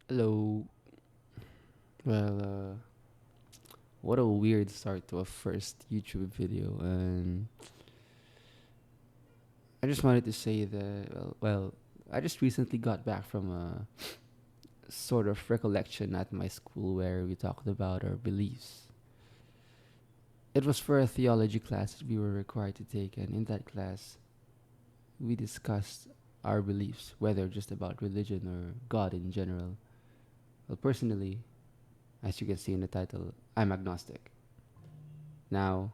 Hello. Well, what a weird start to a first YouTube video. And I just wanted to say that, I just recently got back from a sort of recollection at my school where we talked about our beliefs. It was for a theology class that we were required to take, and in that class, we discussed our beliefs, whether just about religion or God in general. Well, personally, as you can see in the title, I'm agnostic. Now,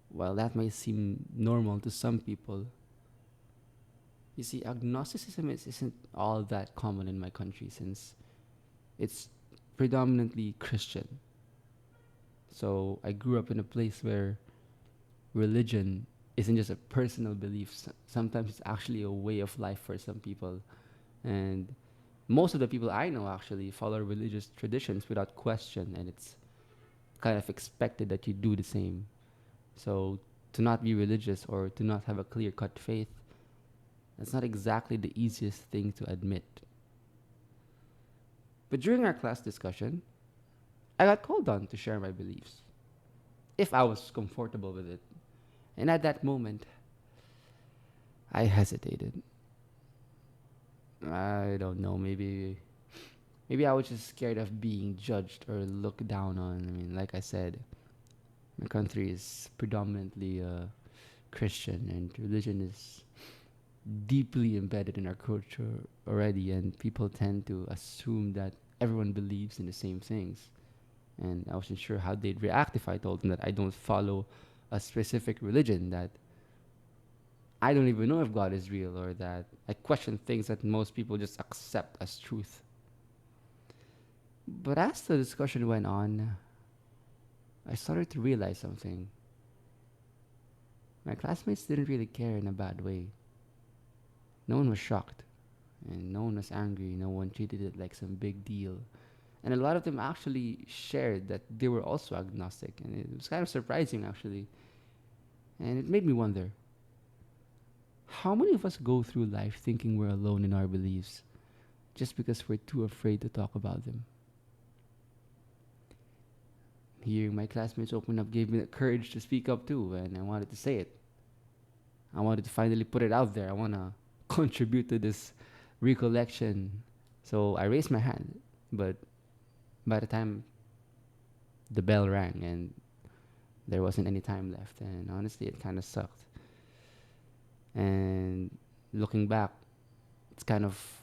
while that may seem normal to some people, you see, agnosticism isn't all that common in my country since it's predominantly Christian. So I grew up in a place where religion isn't just a personal belief. Sometimes it's actually a way of life for some people. And most of the people I know actually follow religious traditions without question, and it's kind of expected that you do the same. So to not be religious or to not have a clear cut faith, that's not exactly the easiest thing to admit. But during our class discussion, I got called on to share my beliefs, if I was comfortable with it. And at that moment, I hesitated. I don't know, maybe I was just scared of being judged or looked down on. I mean, like I said, my country is predominantly Christian, and religion is deeply embedded in our culture already, and people tend to assume that everyone believes in the same things. And I wasn't sure how they'd react if I told them that I don't follow a specific religion, that I don't even know if God is real, or that I question things that most people just accept as truth. But as the discussion went on, I started to realize something. My classmates didn't really care in a bad way. No one was shocked, and no one was angry. No one treated it like some big deal. And a lot of them actually shared that they were also agnostic, and it was kind of surprising actually. And it made me wonder, how many of us go through life thinking we're alone in our beliefs just because we're too afraid to talk about them? Hearing my classmates open up gave me the courage to speak up too, and I wanted to say it. I wanted to finally put it out there. I want to contribute to this recollection. So I raised my hand, but by the time the bell rang and there wasn't any time left, and honestly, it kind of sucked. And looking back, it's kind of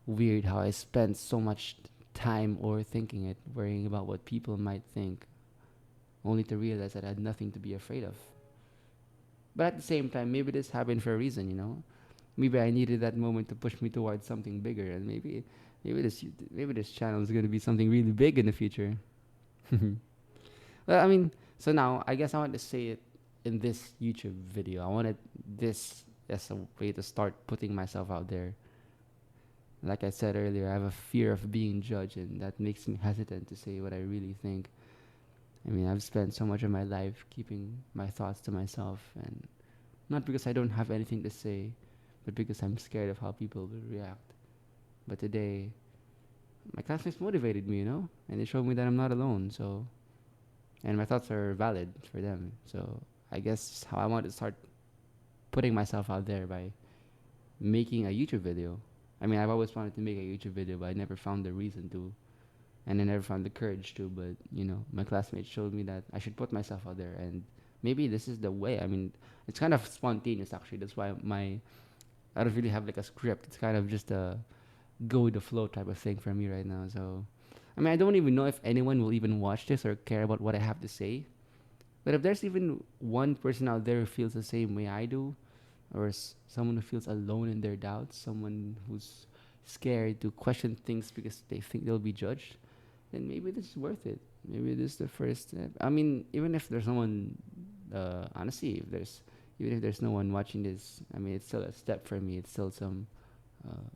weird how I spent so much time overthinking it, worrying about what people might think, only to realize that I had nothing to be afraid of. But at the same time, maybe this happened for a reason, you know? Maybe I needed that moment to push me towards something bigger, and maybe this channel is gonna be something really big in the future. Well, I mean, so now I guess I want to say it in this YouTube video. I wanted this as a way to start putting myself out there. Like I said earlier, I have a fear of being judged, and that makes me hesitant to say what I really think. I mean, I've spent so much of my life keeping my thoughts to myself, and not because I don't have anything to say, but because I'm scared of how people will react. But today, my classmates motivated me, you know, and they showed me that I'm not alone. So, and my thoughts are valid for them. So, I guess how I want to start putting myself out there by making a YouTube video. I mean, I've always wanted to make a YouTube video, but I never found the reason to, and I never found the courage to. But my classmates showed me that I should put myself out there, and maybe this is the way. I mean, it's kind of spontaneous actually. That's why I don't really have like a script. It's kind of just a go with the flow type of thing for me right now. So, I mean, I don't even know if anyone will even watch this or care about what I have to say. But if there's even one person out there who feels the same way I do, or someone who feels alone in their doubts, someone who's scared to question things because they think they'll be judged, then maybe this is worth it. Maybe this is the first step. I mean, even if there's someone, honestly, if there's even if there's no one watching this, I mean, it's still a step for me. It's still some uh,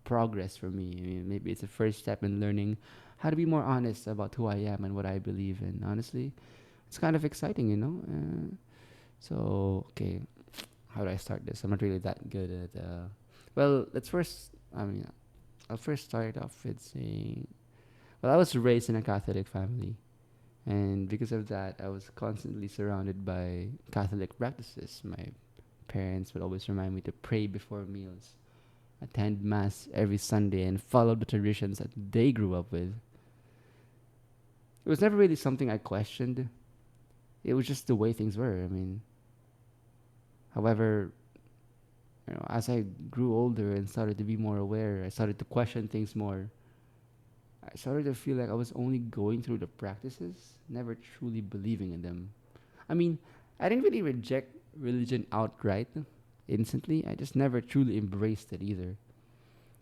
progress for me. I mean, maybe it's a first step in learning how to be more honest about who I am and what I believe in. Honestly, it's kind of exciting, you know. So okay, how do I start this? I'm not really that good at. Well, I'll first start off with saying, well, I was raised in a Catholic family, and because of that, I was constantly surrounded by Catholic practices. My parents would always remind me to pray before meals, attend mass every Sunday, and follow the traditions that they grew up with. It was never really something I questioned. It was just the way things were. However, as I grew older and started to be more aware, I started to question things more. I started to feel like I was only going through the practices, never truly believing in them. I mean, I didn't really reject religion outright instantly. I just never truly embraced it either.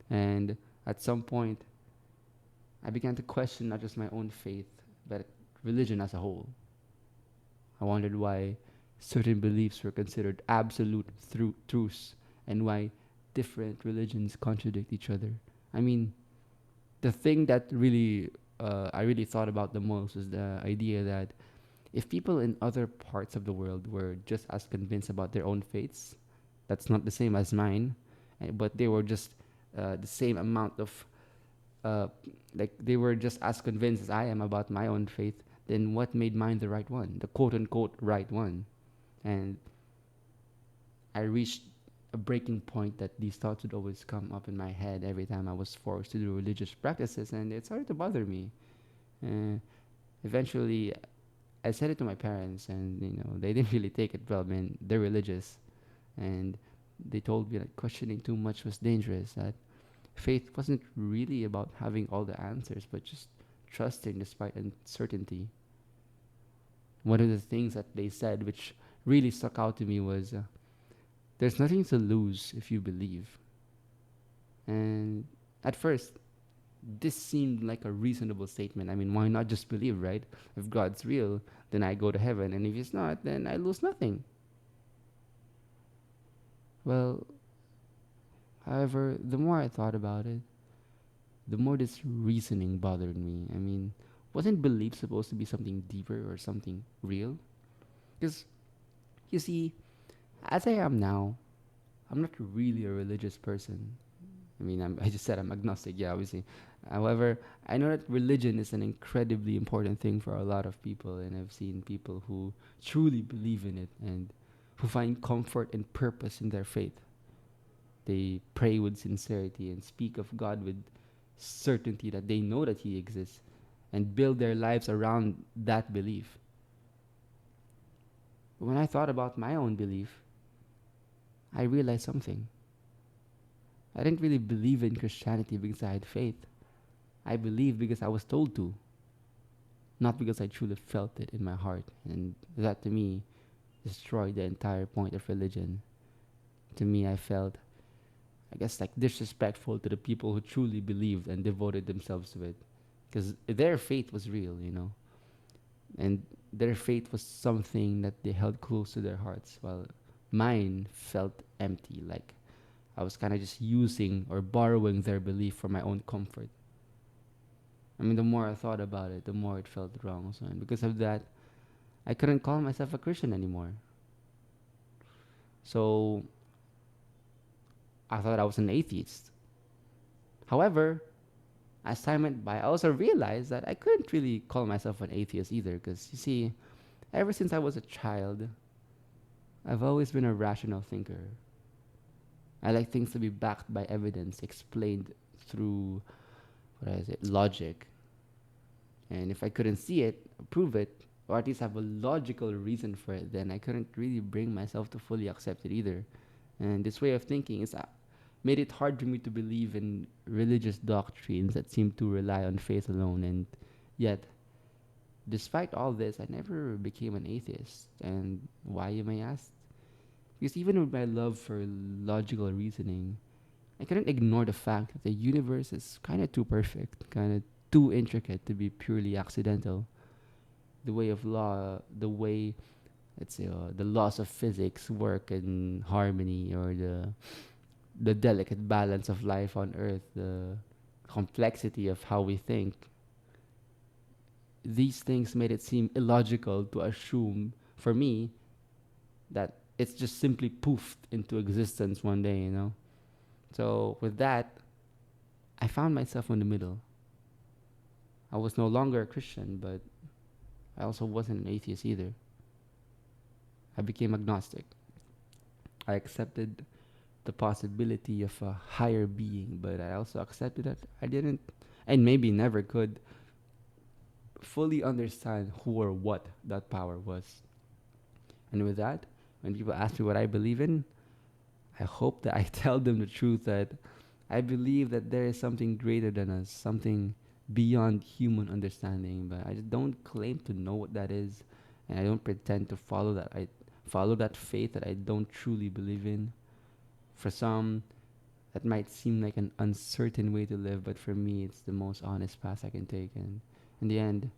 And at some point, I began to question not just my own faith, but religion as a whole. I wondered why certain beliefs were considered absolute truths and why different religions contradict each other. I mean, the thing that really I really thought about the most was the idea that if people in other parts of the world were just as convinced about their own faiths, that's not the same as mine, but they were just the same amount of uh, like they were just as convinced as I am about my own faith, then what made mine the right one, the quote unquote right one? And I reached a breaking point that these thoughts would always come up in my head every time I was forced to do religious practices, and it started to bother me. Uh, Eventually, I said it to my parents, and they didn't really take it well. I mean, they're religious, and they told me that questioning too much was dangerous. That faith wasn't really about having all the answers, but just trusting despite uncertainty. One of the things that they said, which really stuck out to me, was there's nothing to lose if you believe. And at first, this seemed like a reasonable statement. I mean, why not just believe, right? If God's real, then I go to heaven, and if He's not, then I lose nothing. Well, however, the more I thought about it, the more this reasoning bothered me. I mean, wasn't belief supposed to be something deeper or something real? Because, you see, as I am now, I'm not really a religious person. I just said I'm agnostic, yeah, obviously. However, I know that religion is an incredibly important thing for a lot of people, and I've seen people who truly believe in it and who find comfort and purpose in their faith. They pray with sincerity and speak of God with certainty that they know that He exists and build their lives around that belief. But when I thought about my own belief, I realized something. I didn't really believe in Christianity because I had faith. I believed because I was told to, not because I truly felt it in my heart. And that to me destroyed the entire point of religion. To me, I felt, I guess, like disrespectful to the people who truly believed and devoted themselves to it. Because their faith was real. And their faith was something that they held close to their hearts, while mine felt empty, like I was kind of just using or borrowing their belief for my own comfort. The more I thought about it, the more it felt wrong. So, and because of that, I couldn't call myself a Christian anymore. So I thought I was an atheist. However, as time went by, I also realized that I couldn't really call myself an atheist either. Because you see, ever since I was a child, I've always been a rational thinker. I like things to be backed by evidence, explained through, what is it, logic. And if I couldn't see it, prove it, or at least have a logical reason for it, then I couldn't really bring myself to fully accept it either. And this way of thinking is made it hard for me to believe in religious doctrines that seem to rely on faith alone. And yet, despite all this, I never became an atheist. And why, you may ask? Because even with my love for logical reasoning, I couldn't ignore the fact that the universe is kind of too perfect, kind of too intricate to be purely accidental. The way, let's say, the laws of physics work in harmony, or the delicate balance of life on Earth, the complexity of how we think. These things made it seem illogical to assume, for me, that it's just simply poofed into existence one day. So with that, I found myself in the middle. I was no longer a Christian, but I also wasn't an atheist either. I became agnostic. I accepted the possibility of a higher being, but I also accepted that I didn't, and maybe never could, fully understand who or what that power was. And with that, when people ask me what I believe in, I hope that I tell them the truth that I believe that there is something greater than us, something beyond human understanding, but I just don't claim to know what that is, and I don't pretend to follow that. I follow that faith that I don't truly believe in. For some, that might seem like an uncertain way to live, but for me, it's the most honest path I can take. And in the end,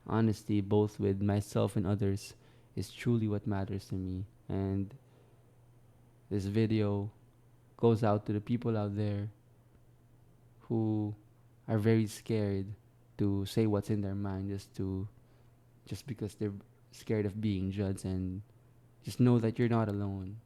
honesty, both with myself and others, is truly what matters to me. And this video goes out to the people out there who are very scared to say what's in their mind just because they're scared of being judged, and just know that you're not alone.